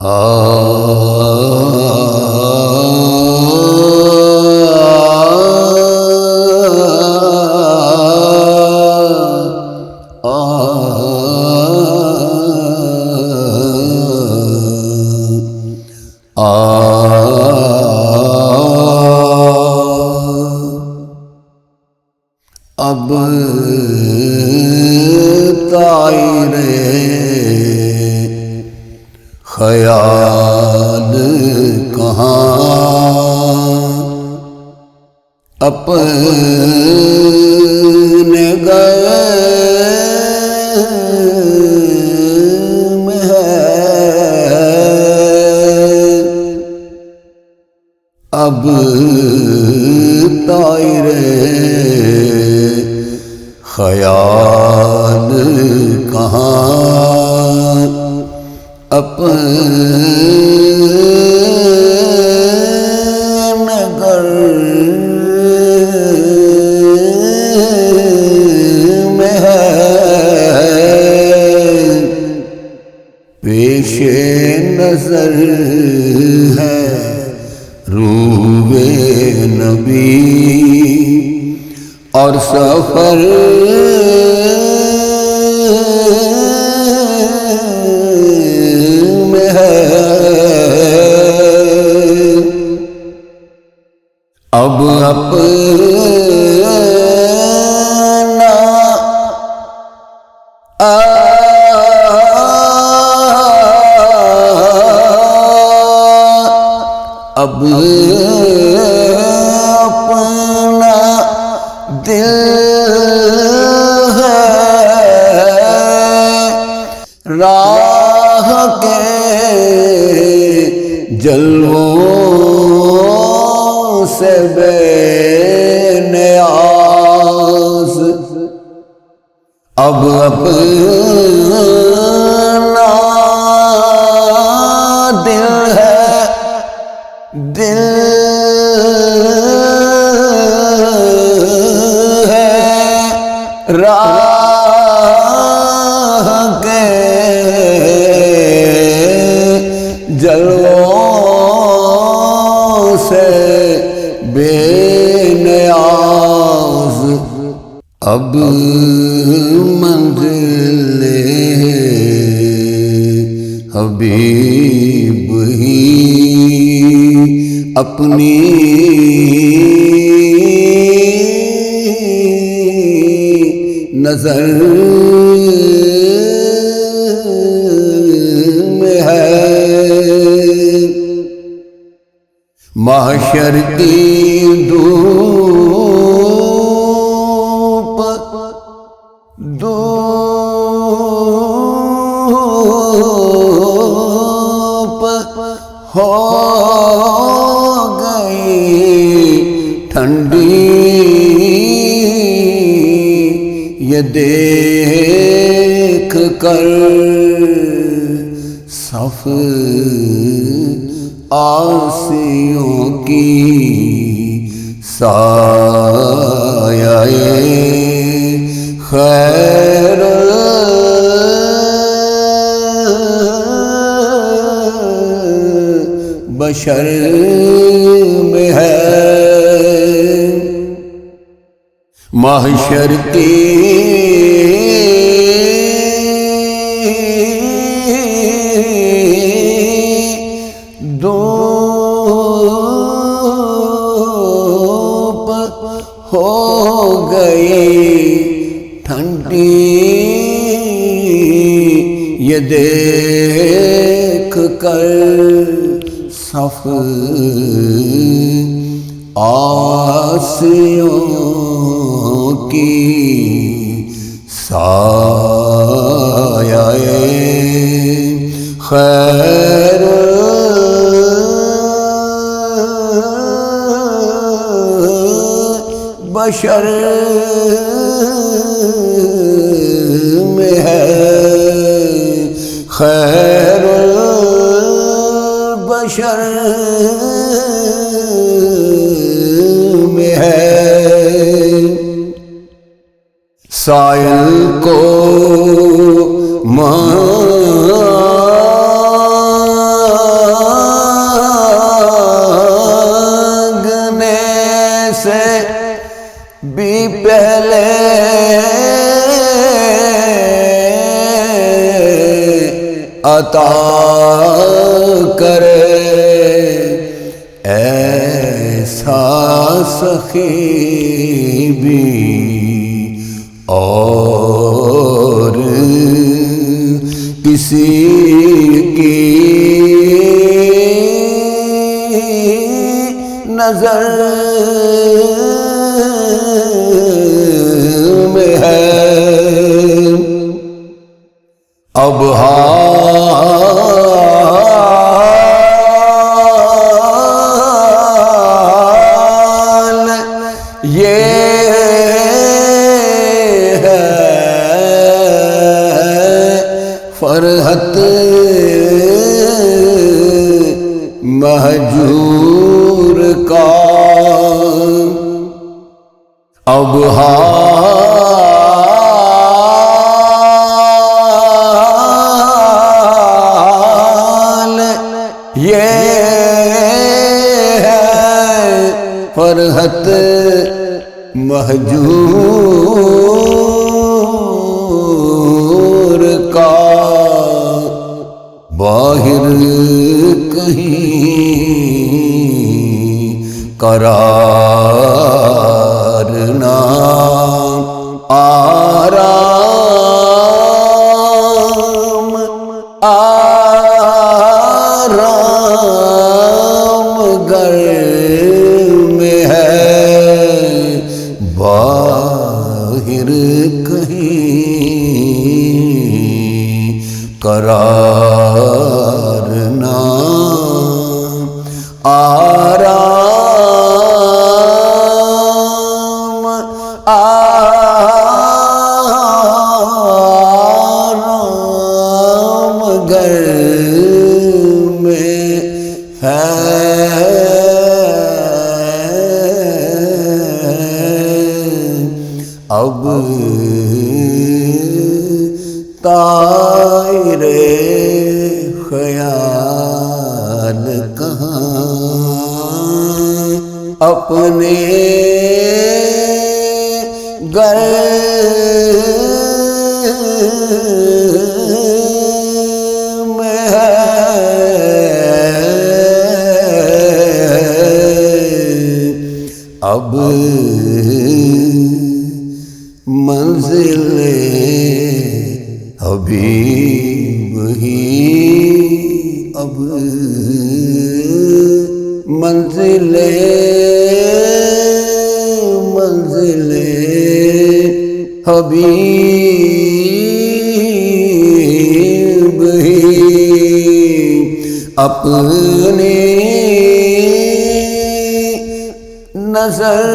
اب طائر خیال کہاں اپنے غم ہے، اب طائر خیال کہاں اپنے غم ہے، پیش نظر ہے روح نبی اور سفر میں ہے، اب اپنا اب اپنا دل ہے راہ کے جلووں سے بے نیاز، اب اپنا دل ہے، دل ہے راہ کے جلووں سے بے نیاز، اب منزل حبیب ہی اپنی نظر میں ہے، محشر کی دھوپ ہو گئی ٹھنڈی، یہ دیکھ کر صف آسیوں کی سایہ خیر بشر میں ہے، محشر کی دھوپ ہو گئی ٹھنڈی، یہ دیکھ کر صف آسیوں کی سایہ خیر بشر میں ہے، خیر بشر میں ہے، سائل کو عطا کرے ایسا سخی بھی اور کسی کی نظر میں ہے اب حال یہ ہے فرحت مہجور کا اب حال یہ ہے فرحت مہجور کا باہر کہیں قرار نہ آرام گر میں ہے باہر کہیں قرار نہ آرام گر میں ہے اب طائر خیال کہاں اپنے گھر میں ہے اب منزل حبیب ہی اب منزل حبیب ہی اپنی نظر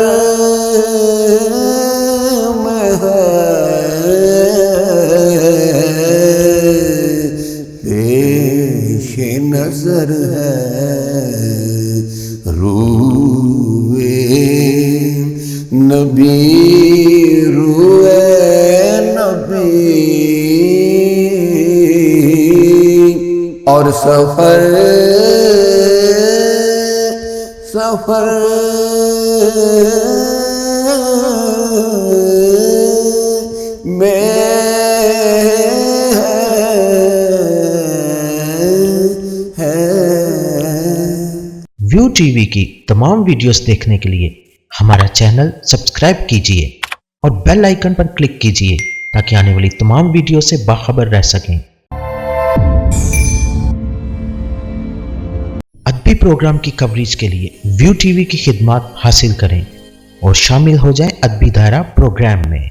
میں ہے پیش نظر ہے روئے نبی اور سفر میں ہے ویو ٹی وی کی تمام ویڈیوز دیکھنے کے لیے ہمارا چینل سبسکرائب کیجئے اور بیل آئیکن پر کلک کیجئے تاکہ آنے والی تمام ویڈیو سے باخبر رہ سکیں۔ ادبی پروگرام کی کوریج کے لیے ویو ٹی وی کی خدمات حاصل کریں اور شامل ہو جائیں ادبی دائرہ پروگرام میں۔